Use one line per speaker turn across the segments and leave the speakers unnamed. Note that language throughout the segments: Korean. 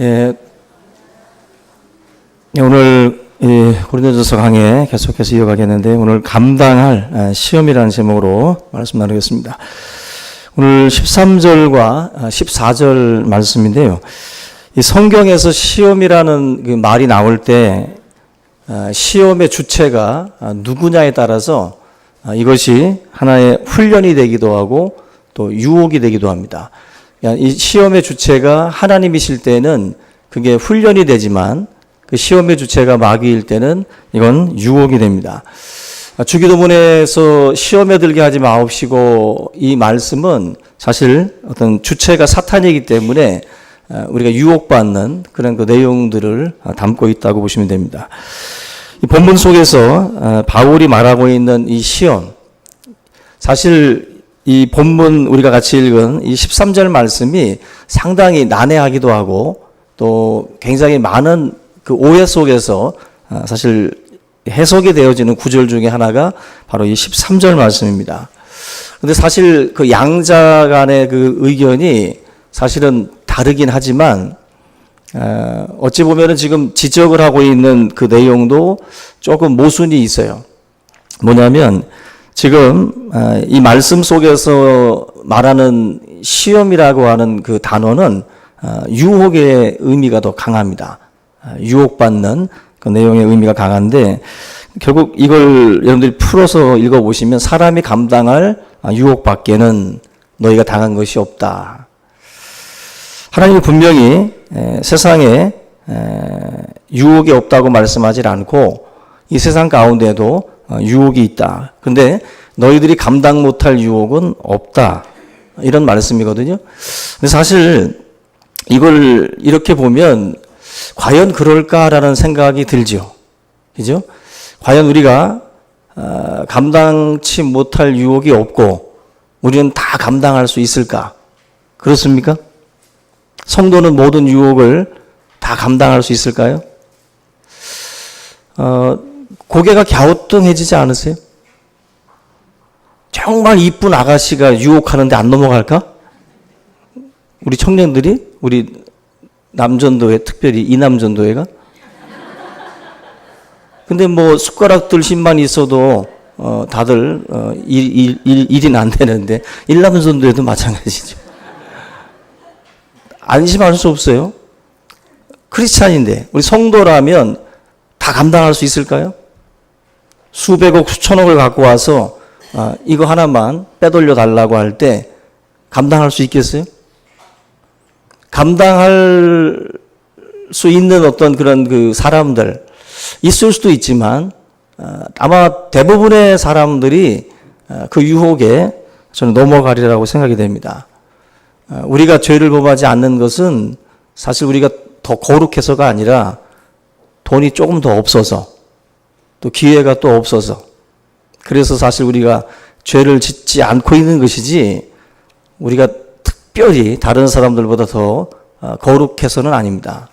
예, 오늘 고린도전서 강의 계속해서 이어가겠는데 오늘 감당할 시험이라는 제목으로 말씀 나누겠습니다. 오늘 13절과 14절 말씀인데요. 이 성경에서 시험이라는 그 말이 나올 때 시험의 주체가 누구냐에 따라서 이것이 하나의 훈련이 되기도 하고 또 유혹이 되기도 합니다. 이 시험의 주체가 하나님이실 때는 그게 훈련이 되지만 그 시험의 주체가 마귀일 때는 이건 유혹이 됩니다. 주기도문에서 시험에 들게 하지 마옵시고 이 말씀은 사실 어떤 주체가 사탄이기 때문에 우리가 유혹받는 그런 그 내용들을 담고 있다고 보시면 됩니다. 이 본문 속에서 바울이 말하고 있는 이 시험, 사실 이 본문 우리가 같이 읽은 이 13절 말씀이 상당히 난해하기도 하고 또 굉장히 많은 그 오해 속에서 사실 해석이 되어지는 구절 중에 하나가 바로 이 13절 말씀입니다. 근데 사실 그 양자 간의 그 의견이 사실은 다르긴 하지만 어찌 보면은 지금 지적을 하고 있는 그 내용도 조금 모순이 있어요. 뭐냐면 지금 이 말씀 속에서 말하는 시험이라고 하는 그 단어는 유혹의 의미가 더 강합니다. 유혹받는 그 내용의 의미가 강한데 결국 이걸 여러분들이 풀어서 읽어보시면 사람이 감당할 유혹밖에는 너희가 당한 것이 없다. 하나님이 분명히 세상에 유혹이 없다고 말씀하지 않고 이 세상 가운데도 유혹이 있다. 근데 너희들이 감당 못할 유혹은 없다. 이런 말씀이거든요. 근데 사실 이걸 이렇게 보면 과연 그럴까라는 생각이 들죠. 그죠? 과연 우리가 감당치 못할 유혹이 없고 우리는 다 감당할 수 있을까? 그렇습니까? 성도는 모든 유혹을 다 감당할 수 있을까요? 고개가 갸우뚱해지지 않으세요? 정말 이쁜 아가씨가 유혹하는데 안 넘어갈까? 우리 청년들이, 우리 남전도회, 특별히 이남전도회가? 근데 뭐 숟가락들 힘만 있어도 다들 일이 안 되는데 일남전도회도 마찬가지죠. 안심할 수 없어요. 크리스찬인데 우리 성도라면 다 감당할 수 있을까요? 수백억, 수천억을 갖고 와서 이거 하나만 빼돌려 달라고 할 때 감당할 수 있겠어요? 감당할 수 있는 어떤 그런 그 사람들 있을 수도 있지만 아마 대부분의 사람들이 그 유혹에 저는 넘어가리라고 생각이 됩니다. 우리가 죄를 범하지 않는 것은 사실 우리가 더 거룩해서가 아니라 돈이 조금 더 없어서 또 기회가 또 없어서 그래서 사실 우리가 죄를 짓지 않고 있는 것이지 우리가 특별히 다른 사람들보다 더 거룩해서는 아닙니다.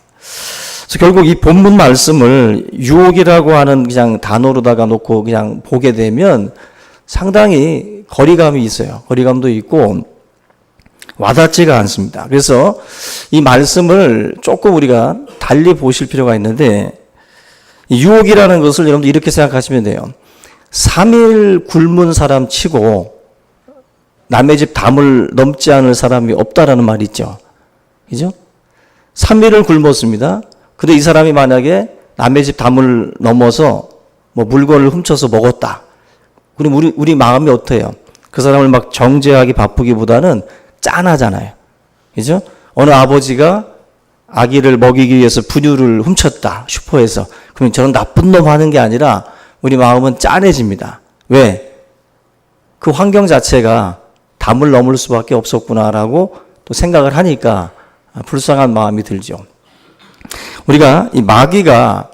그래서 결국 이 본문 말씀을 유혹이라고 하는 그냥 단어로다가 놓고 그냥 보게 되면 상당히 거리감이 있어요. 거리감도 있고 와닿지가 않습니다. 그래서 이 말씀을 조금 우리가 달리 보실 필요가 있는데 유혹이라는 것을 여러분들 이렇게 생각하시면 돼요. 3일 굶은 사람 치고 남의 집 담을 넘지 않을 사람이 없다라는 말이 있죠. 그죠? 3일을 굶었습니다. 근데 이 사람이 만약에 남의 집 담을 넘어서 뭐 물건을 훔쳐서 먹었다. 그럼 우리 마음이 어때요? 그 사람을 막 정죄하기 바쁘기보다는 짠하잖아요. 그죠? 어느 아버지가 아기를 먹이기 위해서 분유를 훔쳤다. 슈퍼에서. 그러면 저런 나쁜 놈 하는 게 아니라 우리 마음은 짠해집니다. 왜? 그 환경 자체가 담을 넘을 수밖에 없었구나라고 또 생각을 하니까 불쌍한 마음이 들죠. 우리가 이 마귀가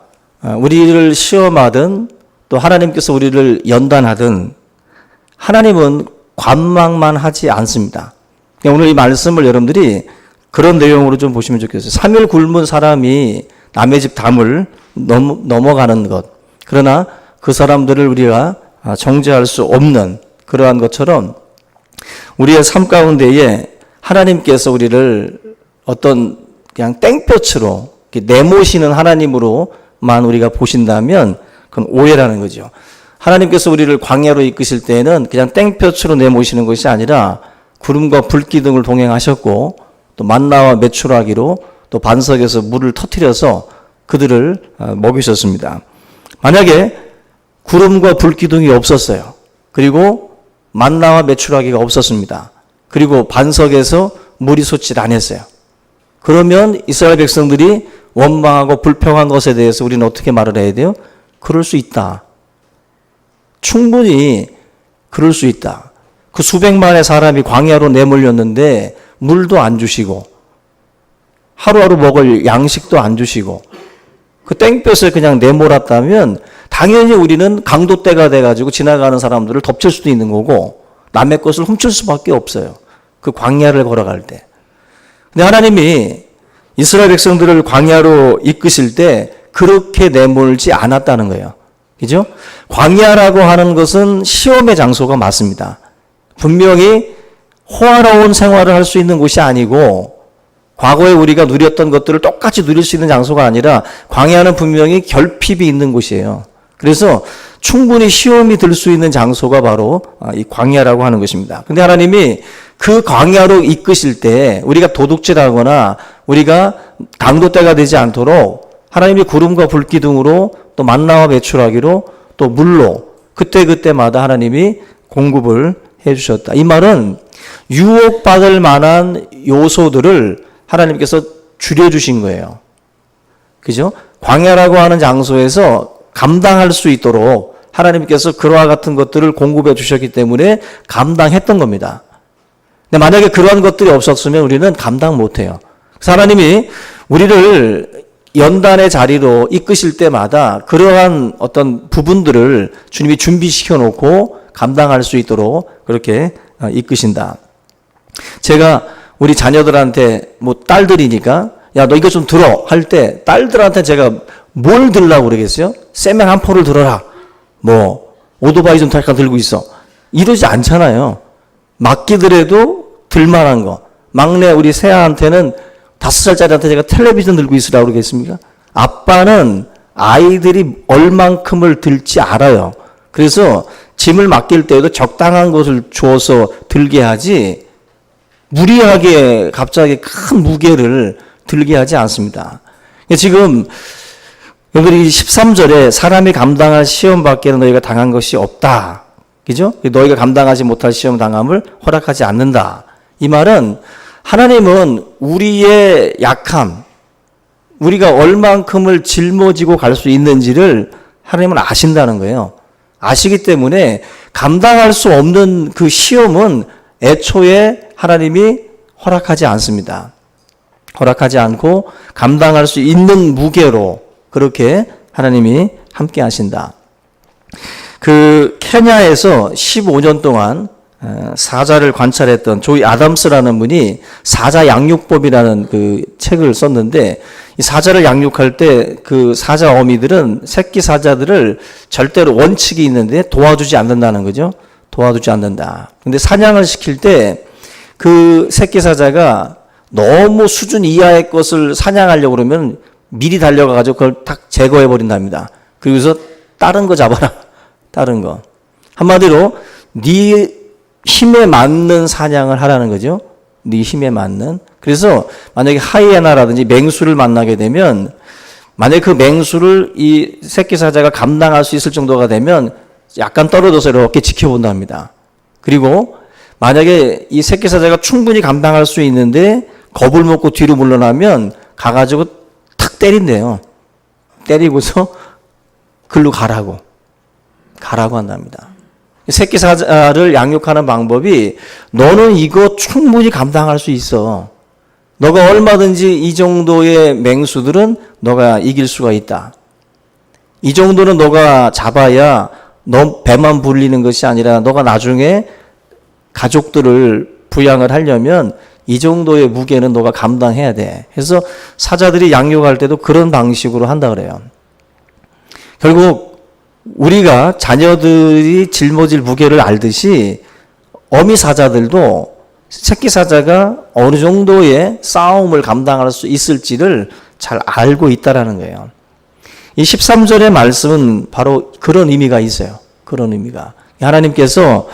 우리를 시험하든 또 하나님께서 우리를 연단하든 하나님은 관망만 하지 않습니다. 오늘 이 말씀을 여러분들이 그런 내용으로 좀 보시면 좋겠어요. 3일 굶은 사람이 남의 집 담을 넘어가는 것. 그러나 그 사람들을 우리가 정죄할 수 없는 그러한 것처럼 우리의 삶 가운데에 하나님께서 우리를 어떤 그냥 땡볕으로 내모시는 하나님으로만 우리가 보신다면 그건 오해라는 거죠. 하나님께서 우리를 광야로 이끄실 때에는 그냥 땡볕으로 내모시는 것이 아니라 구름과 불기둥을 동행하셨고 또 만나와 메추라기로 또 반석에서 물을 터뜨려서 그들을 먹이셨습니다. 만약에 구름과 불기둥이 없었어요. 그리고 만나와 메추라기가 없었습니다. 그리고 반석에서 물이 솟질 않았어요. 그러면 이스라엘 백성들이 원망하고 불평한 것에 대해서 우리는 어떻게 말을 해야 돼요? 그럴 수 있다. 충분히 그럴 수 있다. 그 수백만의 사람이 광야로 내몰렸는데 물도 안 주시고 하루하루 먹을 양식도 안 주시고 그 땡볕에 그냥 내몰았다면 당연히 우리는 강도떼가 돼가지고 지나가는 사람들을 덮칠 수도 있는 거고 남의 것을 훔칠 수밖에 없어요. 그 광야를 걸어갈 때. 근데 하나님이 이스라엘 백성들을 광야로 이끄실 때 그렇게 내몰지 않았다는 거예요. 그죠? 광야라고 하는 것은 시험의 장소가 맞습니다. 분명히 호화로운 생활을 할 수 있는 곳이 아니고 과거에 우리가 누렸던 것들을 똑같이 누릴 수 있는 장소가 아니라 광야는 분명히 결핍이 있는 곳이에요. 그래서 충분히 시험이 들 수 있는 장소가 바로 이 광야라고 하는 것입니다. 근데 하나님이 그 광야로 이끄실 때 우리가 도둑질하거나 우리가 강도떼가 되지 않도록 하나님이 구름과 불기둥으로 또 만나와 메추라기로 또 물로 그때그때마다 하나님이 공급을 해주셨다. 이 말은 유혹받을 만한 요소들을 하나님께서 줄여주신 거예요. 그죠? 광야라고 하는 장소에서 감당할 수 있도록 하나님께서 그와 같은 것들을 공급해 주셨기 때문에 감당했던 겁니다. 근데 만약에 그러한 것들이 없었으면 우리는 감당 못해요. 그래서 하나님이 우리를 연단의 자리로 이끄실 때마다 그러한 어떤 부분들을 주님이 준비시켜 놓고 감당할 수 있도록 그렇게 이끄신다. 제가 우리 자녀들한테 뭐 딸들이니까 야, 너 이거 좀 들어 할 때 딸들한테 제가 뭘 들라고 그러겠어요? 세면 한 포를 들어라. 뭐 오토바이 좀 잠깐 들고 있어. 이러지 않잖아요. 맡기더라도 들만한 거. 막내 우리 세아한테는 5살짜리한테 제가 텔레비전 들고 있으라고 그러겠습니까? 아빠는 아이들이 얼만큼을 들지 알아요. 그래서 짐을 맡길 때에도 적당한 것을 줘서 들게 하지 무리하게 갑자기 큰 무게를 들게 하지 않습니다. 지금 여기 13절에 사람이 감당할 시험 밖에는 너희가 당한 것이 없다. 그죠? 너희가 감당하지 못할 시험 당함을 허락하지 않는다. 이 말은 하나님은 우리의 약함, 우리가 얼만큼을 짊어지고 갈 수 있는지를 하나님은 아신다는 거예요. 아시기 때문에 감당할 수 없는 그 시험은 애초에 하나님이 허락하지 않습니다. 허락하지 않고 감당할 수 있는 무게로 그렇게 하나님이 함께 하신다. 그 케냐에서 15년 동안 사자를 관찰했던 조이 아담스라는 분이 사자 양육법이라는 그 책을 썼는데 이 사자를 양육할 때 그 사자 어미들은 새끼 사자들을 절대로 원칙이 있는데 도와주지 않는다는 거죠. 도와주지 않는다. 근데 사냥을 시킬 때 그 새끼 사자가 너무 수준 이하의 것을 사냥하려고 그러면 미리 달려가가지고 그걸 딱 제거해 버린답니다. 그리고서 다른 거 잡아라. 다른 거. 한마디로 네 힘에 맞는 사냥을 하라는 거죠. 네 힘에 맞는. 그래서 만약에 하이에나라든지 맹수를 만나게 되면 만약에 그 맹수를 이 새끼 사자가 감당할 수 있을 정도가 되면 약간 떨어져서 이렇게 지켜본답니다. 그리고 만약에 이 새끼 사자가 충분히 감당할 수 있는데 겁을 먹고 뒤로 물러나면 가가지고 탁 때린대요. 때리고서 글로 가라고 한답니다. 새끼 사자를 양육하는 방법이 너는 이거 충분히 감당할 수 있어. 너가 얼마든지 이 정도의 맹수들은 너가 이길 수가 있다. 이 정도는 너가 잡아야 너 배만 불리는 것이 아니라 너가 나중에 가족들을 부양을 하려면 이 정도의 무게는 너가 감당해야 돼. 그래서 사자들이 양육할 때도 그런 방식으로 한다 그래요. 결국 우리가 자녀들이 짊어질 무게를 알듯이 어미 사자들도 새끼 사자가 어느 정도의 싸움을 감당할 수 있을지를 잘 알고 있다라는 거예요. 이 13절의 말씀은 바로 그런 의미가 있어요. 그런 의미가. 하나님께서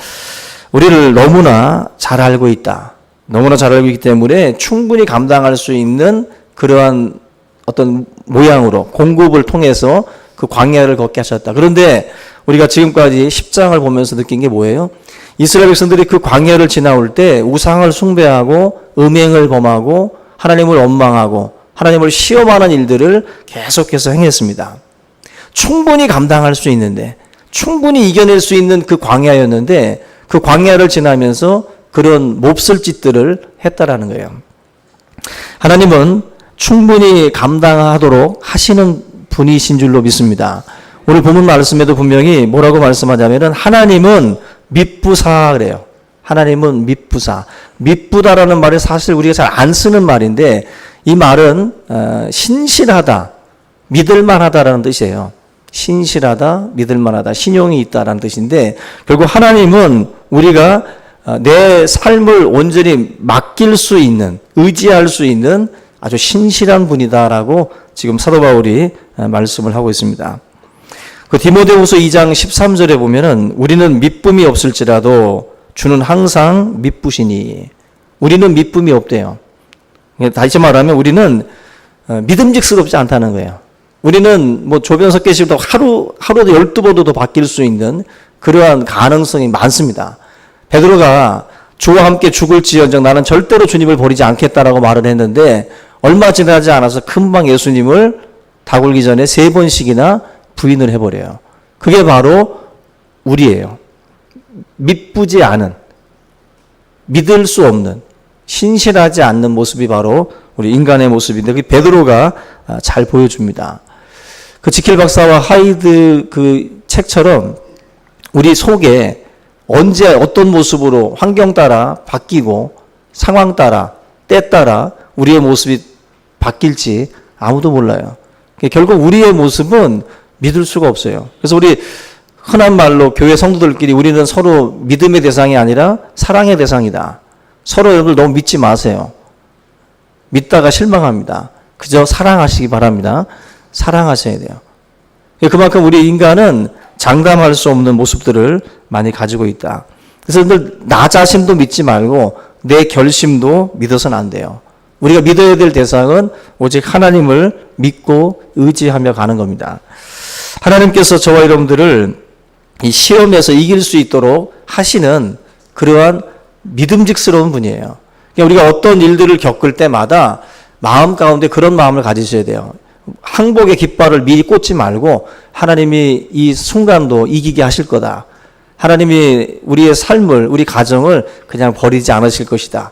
우리를 너무나 잘 알고 있다. 너무나 잘 알고 있기 때문에 충분히 감당할 수 있는 그러한 어떤 모양으로 공급을 통해서 그 광야를 걷게 하셨다. 그런데 우리가 지금까지 10장을 보면서 느낀 게 뭐예요? 이스라엘 백성들이 그 광야를 지나올 때 우상을 숭배하고 음행을 범하고 하나님을 원망하고 하나님을 시험하는 일들을 계속해서 행했습니다. 충분히 감당할 수 있는데, 충분히 이겨낼 수 있는 그 광야였는데 그 광야를 지나면서 그런 몹쓸 짓들을 했다라는 거예요. 하나님은 충분히 감당하도록 하시는 분이신 줄로 믿습니다. 오늘 본문 말씀에도 분명히 뭐라고 말씀하자면은 하나님은 밉부사 그래요. 하나님은 밉부사. 밉부다라는 말이 사실 우리가 잘 안 쓰는 말인데 이 말은 신실하다, 믿을만하다라는 뜻이에요. 신실하다, 믿을만하다, 신용이 있다라는 뜻인데 결국 하나님은 우리가 내 삶을 온전히 맡길 수 있는, 의지할 수 있는 아주 신실한 분이다라고 지금 사도 바울이 말씀을 하고 있습니다. 그 디모데후서 2장 13절에 보면은 우리는 미쁨이 없을지라도 주는 항상 미쁘시니, 우리는 미쁨이 없대요. 다시 말하면 우리는 믿음직스럽지 않다는 거예요. 우리는 뭐 조변석 계시도 하루도 12번도 더 바뀔 수 있는 그러한 가능성이 많습니다. 베드로가 주와 함께 죽을지언정 나는 절대로 주님을 버리지 않겠다라고 말을 했는데 얼마 지나지 않아서 금방 예수님을 다굴기 전에 3번씩이나 부인을 해버려요. 그게 바로 우리예요. 믿부지 않은, 믿을 수 없는, 신실하지 않는 모습이 바로 우리 인간의 모습인데 그 베드로가 잘 보여줍니다. 그 지킬 박사와 하이드 그 책처럼 우리 속에 언제 어떤 모습으로 환경 따라 바뀌고 상황 따라 때 따라 우리의 모습이 바뀔지 아무도 몰라요. 결국 우리의 모습은 믿을 수가 없어요. 그래서 우리 흔한 말로 교회 성도들끼리 우리는 서로 믿음의 대상이 아니라 사랑의 대상이다. 서로 여러분 너무 믿지 마세요. 믿다가 실망합니다. 그저 사랑하시기 바랍니다. 사랑하셔야 돼요. 그만큼 우리 인간은 장담할 수 없는 모습들을 많이 가지고 있다. 그래서 늘 나 자신도 믿지 말고 내 결심도 믿어서는 안 돼요. 우리가 믿어야 될 대상은 오직 하나님을 믿고 의지하며 가는 겁니다. 하나님께서 저와 여러분들을 이 시험에서 이길 수 있도록 하시는 그러한 믿음직스러운 분이에요. 그러니까 우리가 어떤 일들을 겪을 때마다 마음 가운데 그런 마음을 가지셔야 돼요. 항복의 깃발을 미리 꽂지 말고 하나님이 이 순간도 이기게 하실 거다. 하나님이 우리의 삶을, 우리 가정을 그냥 버리지 않으실 것이다.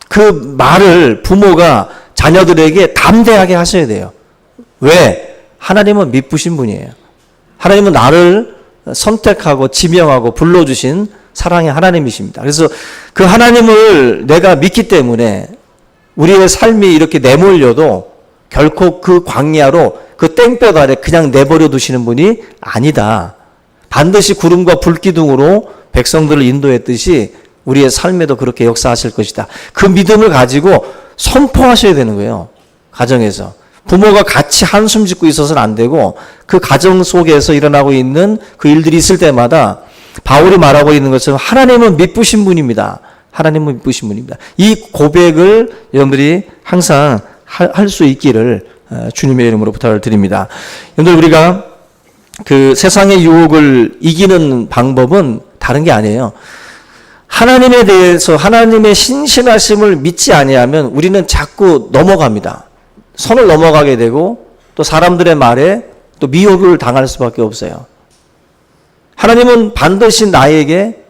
그 말을 부모가 자녀들에게 담대하게 하셔야 돼요. 왜? 하나님은 미쁘신 분이에요. 하나님은 나를 선택하고 지명하고 불러주신 사랑의 하나님이십니다. 그래서 그 하나님을 내가 믿기 때문에 우리의 삶이 이렇게 내몰려도 결코 그 광야로 그 땡볕 아래 그냥 내버려 두시는 분이 아니다. 반드시 구름과 불기둥으로 백성들을 인도했듯이 우리의 삶에도 그렇게 역사하실 것이다. 그 믿음을 가지고 선포하셔야 되는 거예요. 가정에서. 부모가 같이 한숨 짓고 있어서는 안 되고 그 가정 속에서 일어나고 있는 그 일들이 있을 때마다 바울이 말하고 있는 것처럼 하나님은 미쁘신 분입니다. 하나님은 미쁘신 분입니다. 이 고백을 여러분들이 항상 할 수 있기를 주님의 이름으로 부탁을 드립니다. 여러분들 우리가 그 세상의 유혹을 이기는 방법은 다른 게 아니에요. 하나님에 대해서 하나님의 신실하심을 믿지 아니하면 우리는 자꾸 넘어갑니다. 선을 넘어가게 되고 또 사람들의 말에 또 미혹을 당할 수밖에 없어요. 하나님은 반드시 나에게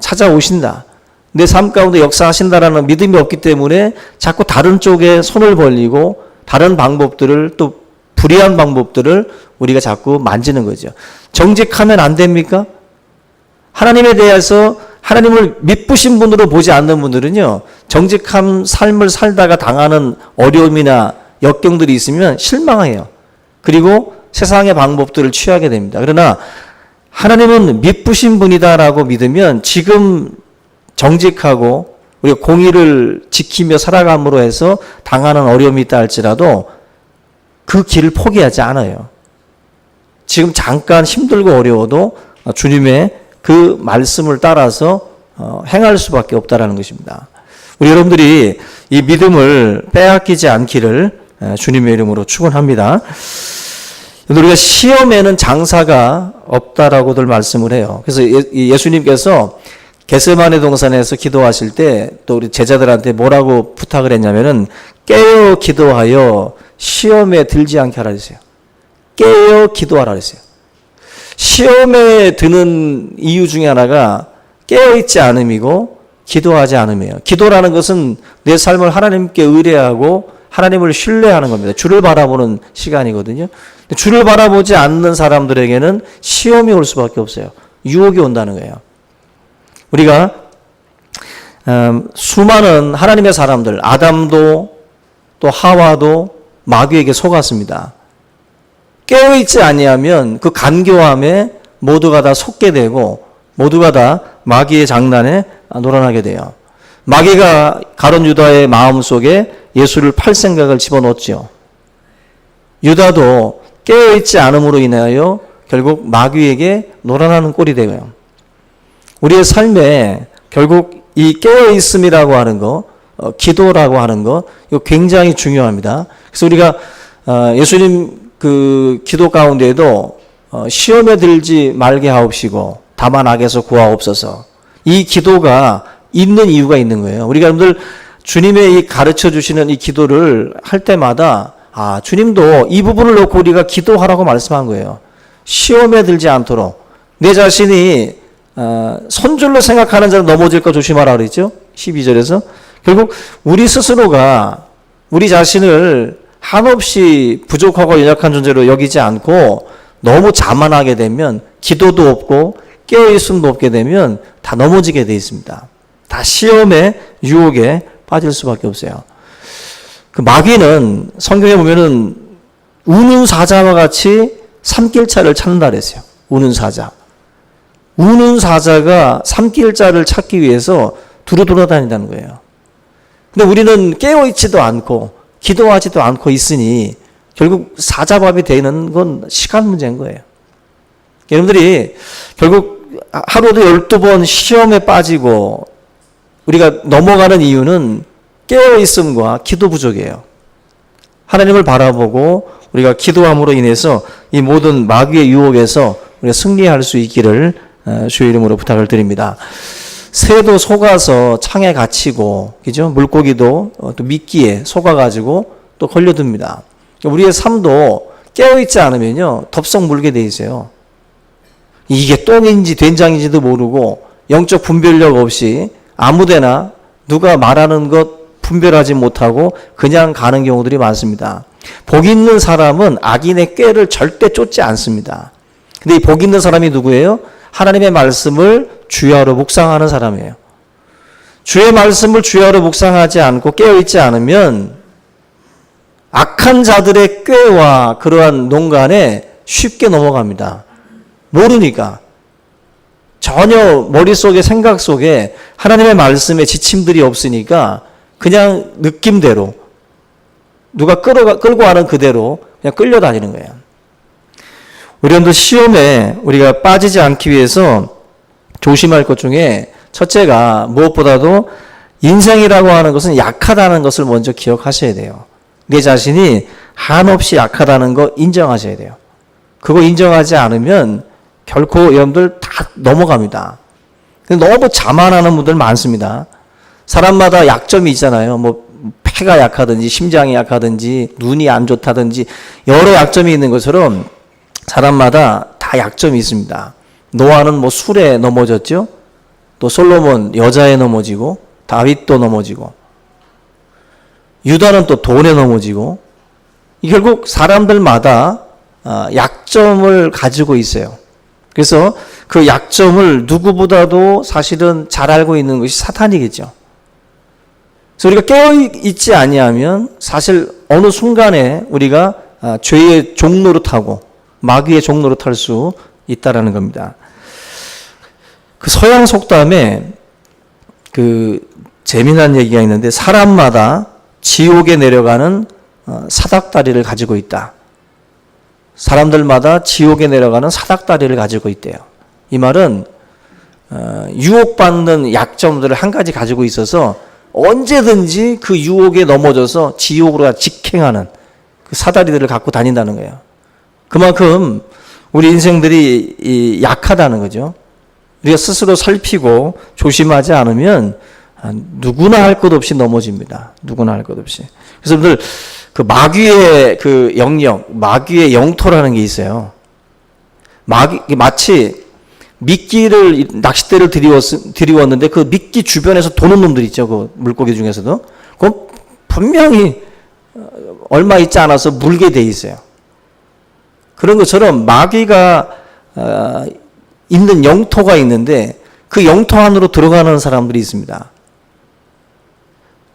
찾아오신다. 내 삶 가운데 역사하신다라는 믿음이 없기 때문에 자꾸 다른 쪽에 손을 벌리고 다른 방법들을 또 불의한 방법들을 우리가 자꾸 만지는 거죠. 정직하면 안 됩니까? 하나님에 대해서 하나님을 미쁘신 분으로 보지 않는 분들은요, 정직한 삶을 살다가 당하는 어려움이나 역경들이 있으면 실망해요. 그리고 세상의 방법들을 취하게 됩니다. 그러나 하나님은 미쁘신 분이다라고 믿으면 지금 정직하고 우리가 공의를 지키며 살아감으로 해서 당하는 어려움이 있다 할지라도 그 길을 포기하지 않아요. 지금 잠깐 힘들고 어려워도 주님의 그 말씀을 따라서 행할 수밖에 없다라는 것입니다. 우리 여러분들이 이 믿음을 빼앗기지 않기를 주님의 이름으로 축원합니다. 우리가 시험에는 장사가 없다라고들 말씀을 해요. 그래서 예수님께서 겟세마네 동산에서 기도하실 때 또 우리 제자들한테 뭐라고 부탁을 했냐면은 깨어 기도하여 시험에 들지 않게 하라 그랬어요. 깨어 기도하라 그랬어요. 시험에 드는 이유 중에 하나가 깨어있지 않음이고 기도하지 않음이에요. 기도라는 것은 내 삶을 하나님께 의뢰하고 하나님을 신뢰하는 겁니다. 주를 바라보는 시간이거든요. 주를 바라보지 않는 사람들에게는 시험이 올 수밖에 없어요. 유혹이 온다는 거예요. 우리가 수많은 하나님의 사람들, 아담도 또 하와도 마귀에게 속았습니다. 깨어있지 아니하면 그 간교함에 모두가 다 속게 되고 모두가 다 마귀의 장난에 놀아나게 돼요. 마귀가 가룟 유다의 마음속에 예수를 팔 생각을 집어넣었죠. 유다도 깨어있지 않음으로 인하여 결국 마귀에게 놀아나는 꼴이 되고요. 우리의 삶에 결국 이 깨어있음이라고 하는 거, 기도라고 하는 거, 이거 굉장히 중요합니다. 그래서 우리가 예수님 그 기도 가운데에도 시험에 들지 말게 하옵시고 다만 악에서 구하옵소서. 이 기도가 있는 이유가 있는 거예요. 우리가 여러분들 주님의 이 가르쳐 주시는 이 기도를 할 때마다 주님도 이 부분을 놓고 우리가 기도하라고 말씀한 거예요. 시험에 들지 않도록 내 자신이 손줄로 생각하는 자는 넘어질까 조심하라 그랬죠. 12절에서 결국 우리 스스로가 우리 자신을 한없이 부족하고 연약한 존재로 여기지 않고 너무 자만하게 되면 기도도 없고 깨어있음도 없게 되면 다 넘어지게 돼 있습니다. 다 시험의 유혹에 빠질 수밖에 없어요. 그 마귀는 성경에 보면은 우는 사자와 같이 삼킬자를 찾는다 그랬어요. 우는 사자. 우는 사자가 삼킬자를 찾기 위해서 두루 돌아다닌다는 거예요. 근데 우리는 깨어있지도 않고 기도하지도 않고 있으니 결국 사자밥이 되는 건 시간 문제인 거예요. 여러분들이 결국 하루도 12번 시험에 빠지고 우리가 넘어가는 이유는 깨어있음과 기도 부족이에요. 하나님을 바라보고 우리가 기도함으로 인해서 이 모든 마귀의 유혹에서 우리가 승리할 수 있기를 주의 이름으로 부탁을 드립니다. 새도 속아서 창에 갇히고, 그죠? 물고기도 또 미끼에 속아가지고 또 걸려듭니다. 우리의 삶도 깨어있지 않으면요, 덥석 물게 돼 있어요. 이게 똥인지 된장인지도 모르고 영적 분별력 없이 아무데나 누가 말하는 것 분별하지 못하고 그냥 가는 경우들이 많습니다. 복 있는 사람은 악인의 꾀를 절대 쫓지 않습니다. 근데 이 복 있는 사람이 누구예요? 하나님의 말씀을 주야로 묵상하는 사람이에요. 주의 말씀을 주야로 묵상하지 않고 깨어있지 않으면 악한 자들의 꾀와 그러한 농간에 쉽게 넘어갑니다. 모르니까. 전혀 머릿속에 생각 속에 하나님의 말씀에 지침들이 없으니까 그냥 느낌대로 누가 끌고 가는 그대로 그냥 끌려다니는 거예요. 우리 여러분들 시험에 우리가 빠지지 않기 위해서 조심할 것 중에 첫째가 무엇보다도 인생이라고 하는 것은 약하다는 것을 먼저 기억하셔야 돼요. 내 자신이 한없이 약하다는 거 인정하셔야 돼요. 그거 인정하지 않으면 결코 여러분들 다 넘어갑니다. 너무 자만하는 분들 많습니다. 사람마다 약점이 있잖아요. 뭐 폐가 약하든지 심장이 약하든지 눈이 안 좋다든지 여러 약점이 있는 것처럼 사람마다 다 약점이 있습니다. 노아는 뭐 술에 넘어졌죠. 또 솔로몬 여자에 넘어지고 다윗도 넘어지고 유다는 또 돈에 넘어지고 결국 사람들마다 약점을 가지고 있어요. 그래서 그 약점을 누구보다도 사실은 잘 알고 있는 것이 사탄이겠죠. 그래서 우리가 깨어있지 아니하면 사실 어느 순간에 우리가 죄의 종노릇하고 마귀의 종노릇할 수 있다라는 겁니다. 그 서양 속담에 그 재미난 얘기가 있는데 사람마다 지옥에 내려가는 사닥다리를 가지고 있다. 사람들마다 지옥에 내려가는 사닥다리를 가지고 있대요. 이 말은 유혹받는 약점들을 한 가지 가지고 있어서 언제든지 그 유혹에 넘어져서 지옥으로 직행하는 그 사다리들을 갖고 다닌다는 거예요. 그만큼 우리 인생들이 약하다는 거죠. 우리가 스스로 살피고 조심하지 않으면 누구나 할 것 없이 넘어집니다. 누구나 할 것 없이. 그래서 여러분들 그 마귀의 그 영역, 마귀의 영토라는 게 있어요. 마치 미끼를, 낚싯대를 들이웠는데 그 미끼 주변에서 도는 놈들 있죠. 그 물고기 중에서도. 그건 분명히 얼마 있지 않아서 물게 돼 있어요. 그런 것처럼 마귀가 있는 영토가 있는데 그 영토 안으로 들어가는 사람들이 있습니다.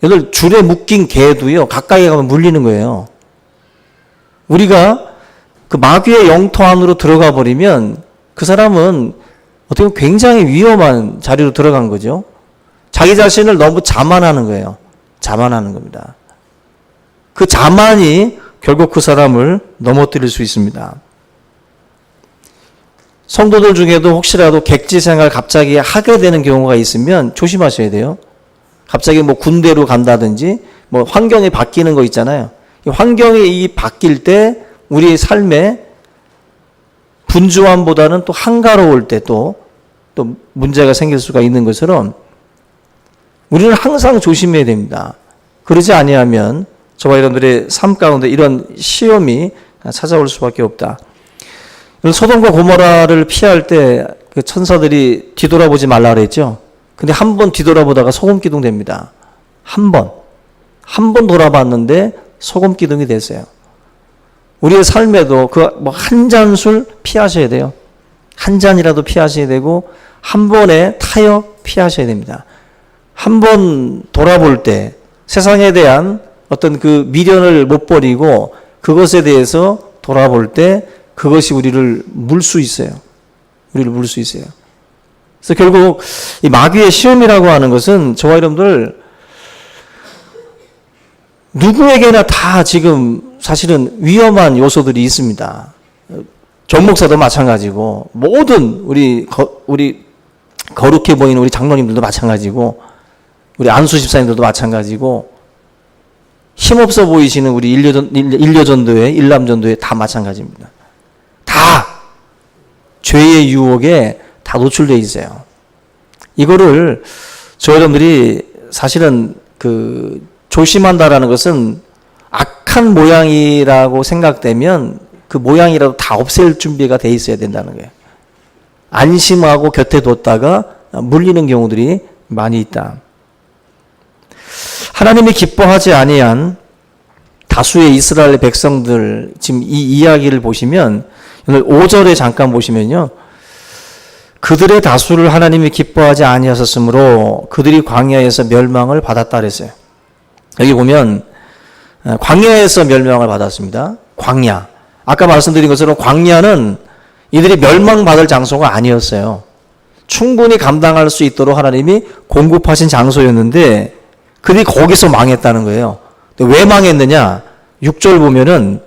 여러분 줄에 묶인 개도요 가까이 가면 물리는 거예요. 우리가 그 마귀의 영토 안으로 들어가 버리면 그 사람은 어떻게 보면 굉장히 위험한 자리로 들어간 거죠. 자기 자신을 너무 자만하는 거예요. 자만하는 겁니다. 그 자만이 결국 그 사람을 넘어뜨릴 수 있습니다. 성도들 중에도 혹시라도 객지 생활 갑자기 하게 되는 경우가 있으면 조심하셔야 돼요. 갑자기 뭐 군대로 간다든지 뭐 환경이 바뀌는 거 있잖아요. 이 환경이 바뀔 때 우리 삶에 분주함보다는 또 한가로울 때 또 문제가 생길 수가 있는 것처럼 우리는 항상 조심해야 됩니다. 그러지 아니하면 저와 여러분들의 삶 가운데 이런 시험이 찾아올 수밖에 없다. 소돔과 고모라를 피할 때 그 천사들이 뒤돌아보지 말라 그랬죠. 근데 한 번 뒤돌아보다가 소금 기둥 됩니다. 한 번 돌아봤는데 소금 기둥이 됐어요. 우리의 삶에도 그 뭐 한 잔 술 피하셔야 돼요. 한 잔이라도 피하셔야 되고 한 번에 타협 피하셔야 됩니다. 한 번 돌아볼 때 세상에 대한 어떤 그 미련을 못 버리고 그것에 대해서 돌아볼 때 그것이 우리를 물 수 있어요. 우리를 물 수 있어요. 그래서 결국 이 마귀의 시험이라고 하는 것은 저와 여러분들 누구에게나 다 지금 사실은 위험한 요소들이 있습니다. 정 목사도 마찬가지고 모든 우리 거룩해 보이는 우리 장로님들도 마찬가지고 우리 안수 집사님들도 마찬가지고 힘없어 보이시는 우리 일녀전도회, 일남전도회 다 마찬가지입니다. 다 죄의 유혹에 다 노출되어 있어요. 이거를 저 여러분들이 사실은 그 조심한다라는 것은 악한 모양이라고 생각되면 그 모양이라도 다 없앨 준비가 돼 있어야 된다는 거예요. 안심하고 곁에 뒀다가 물리는 경우들이 많이 있다. 하나님이 기뻐하지 아니한 다수의 이스라엘 백성들 지금 이 이야기를 보시면 오늘 5절에 잠깐 보시면요. 그들의 다수를 하나님이 기뻐하지 아니하셨으므로 그들이 광야에서 멸망을 받았다 그랬어요. 여기 보면 광야에서 멸망을 받았습니다. 광야. 아까 말씀드린 것처럼 광야는 이들이 멸망받을 장소가 아니었어요. 충분히 감당할 수 있도록 하나님이 공급하신 장소였는데 그들이 거기서 망했다는 거예요. 왜 망했느냐? 6절 보면은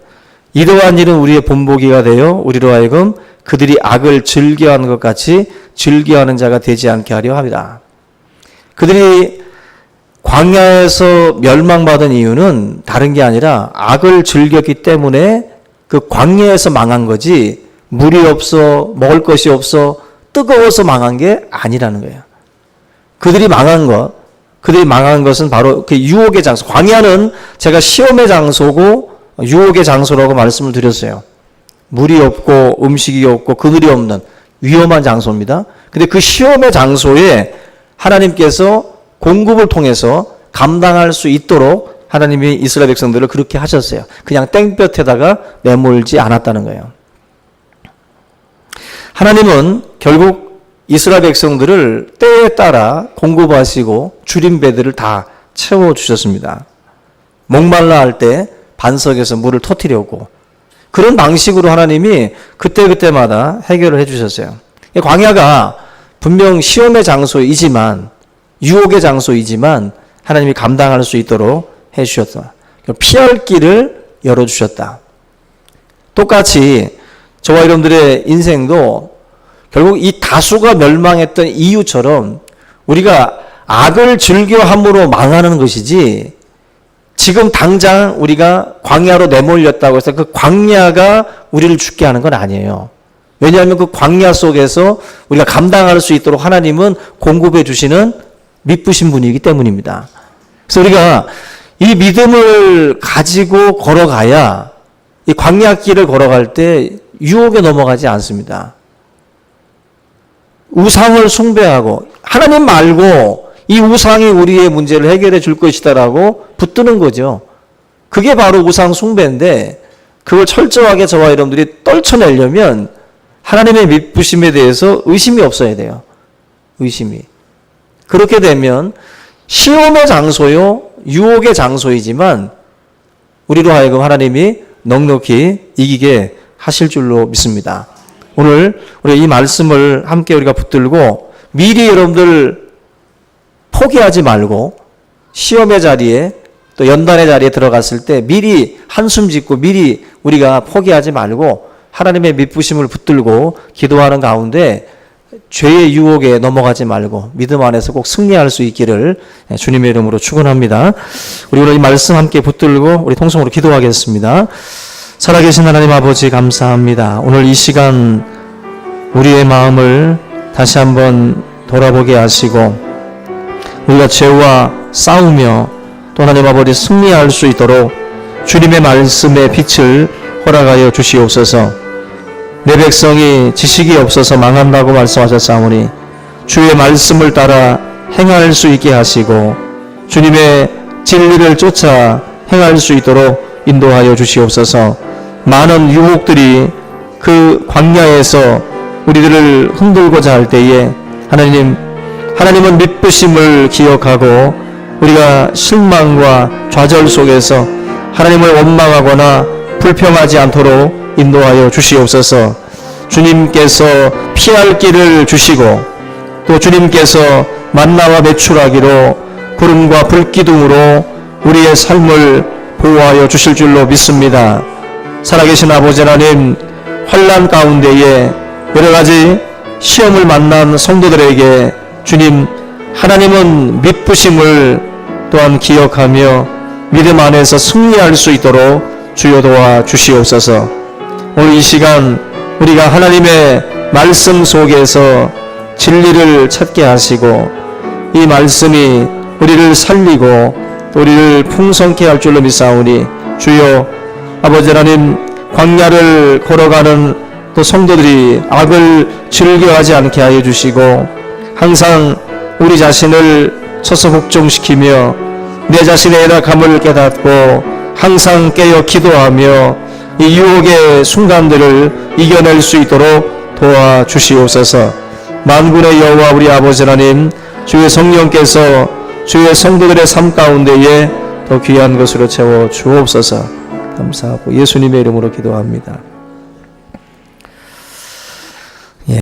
이러한 일은 우리의 본보기가 되어 우리로 하여금 그들이 악을 즐겨하는 것 같이 즐겨하는 자가 되지 않게 하려 합니다. 그들이 광야에서 멸망받은 이유는 다른 게 아니라 악을 즐겼기 때문에 그 광야에서 망한 거지 물이 없어 먹을 것이 없어 뜨거워서 망한 게 아니라는 거예요. 그들이 망한 것은 바로 그 유혹의 장소. 광야는 제가 시험의 장소고 유혹의 장소라고 말씀을 드렸어요. 물이 없고 음식이 없고 그늘이 없는 위험한 장소입니다. 근데 그 시험의 장소에 하나님께서 공급을 통해서 감당할 수 있도록 하나님이 이스라엘 백성들을 그렇게 하셨어요. 그냥 땡볕에다가 내몰지 않았다는 거예요. 하나님은 결국 이스라엘 백성들을 때에 따라 공급하시고 주린 배들을 다 채워주셨습니다. 목말라 할 때 반석에서 물을 터뜨렸고 그런 방식으로 하나님이 그때그때마다 해결을 해주셨어요. 광야가 분명 시험의 장소이지만 유혹의 장소이지만 하나님이 감당할 수 있도록 해주셨다. 피할 길을 열어주셨다. 똑같이 저와 여러분들의 인생도 결국 이 다수가 멸망했던 이유처럼 우리가 악을 즐겨함으로 망하는 것이지, 지금 당장 우리가 광야로 내몰렸다고 해서 그 광야가 우리를 죽게 하는 건 아니에요. 왜냐하면 그 광야 속에서 우리가 감당할 수 있도록 하나님은 공급해 주시는 믿으신 분이기 때문입니다. 그래서 우리가 이 믿음을 가지고 걸어가야 이 광야길을 걸어갈 때 유혹에 넘어가지 않습니다. 우상을 숭배하고 하나님 말고 이 우상이 우리의 문제를 해결해 줄 것이다라고 붙드는 거죠. 그게 바로 우상 숭배인데, 그걸 철저하게 저와 여러분들이 떨쳐내려면 하나님의 믿으심에 대해서 의심이 없어야 돼요. 의심이. 그렇게 되면 시험의 장소요, 유혹의 장소이지만 우리로 하여금 하나님이 넉넉히 이기게 하실 줄로 믿습니다. 오늘 우리 이 말씀을 함께 우리가 붙들고 미리 여러분들 포기하지 말고 시험의 자리에 또 연단의 자리에 들어갔을 때 미리 한숨 짓고 미리 우리가 포기하지 말고 하나님의 믿으심을 붙들고 기도하는 가운데 죄의 유혹에 넘어가지 말고 믿음 안에서 꼭 승리할 수 있기를 주님의 이름으로 축원합니다. 우리 오늘 이 말씀 함께 붙들고 우리 통성으로 기도하겠습니다. 살아계신 하나님 아버지 감사합니다. 오늘 이 시간 우리의 마음을 다시 한번 돌아보게 하시고 우리가 죄와 싸우며 또 하나님 아버지 승리할 수 있도록 주님의 말씀의 빛을 허락하여 주시옵소서. 내 백성이 지식이 없어서 망한다고 말씀하셨사오니 주의 말씀을 따라 행할 수 있게 하시고 주님의 진리를 쫓아 행할 수 있도록 인도하여 주시옵소서. 많은 유혹들이 그 광야에서 우리들을 흔들고자 할 때에 하나님은 믿으심을 기억하고 우리가 실망과 좌절 속에서 하나님을 원망하거나 불평하지 않도록 인도하여 주시옵소서. 주님께서 피할 길을 주시고 또 주님께서 만나와 매출하기로 구름과 불기둥으로 우리의 삶을 보호하여 주실 줄로 믿습니다. 살아계신 아버지 하나님, 환난 가운데에 여러 가지 시험을 만난 성도들에게 주님, 하나님은 믿으심을 또한 기억하며 믿음 안에서 승리할 수 있도록 주여 도와 주시옵소서. 오늘 이 시간 우리가 하나님의 말씀 속에서 진리를 찾게 하시고 이 말씀이 우리를 살리고 우리를 풍성케 할 줄로 믿사오니 주여 아버지 하나님, 광야를 걸어가는 또 성도들이 악을 즐겨하지 않게 하여 주시고 항상 우리 자신을 처서 복종시키며 내 자신의 연약함을 깨닫고 항상 깨어 기도하며 이 유혹의 순간들을 이겨낼 수 있도록 도와주시옵소서. 만군의 여호와 우리 아버지 하나님, 주의 성령께서 주의 성도들의 삶 가운데에 더 귀한 것으로 채워 주옵소서. 감사하고 예수님의 이름으로 기도합니다.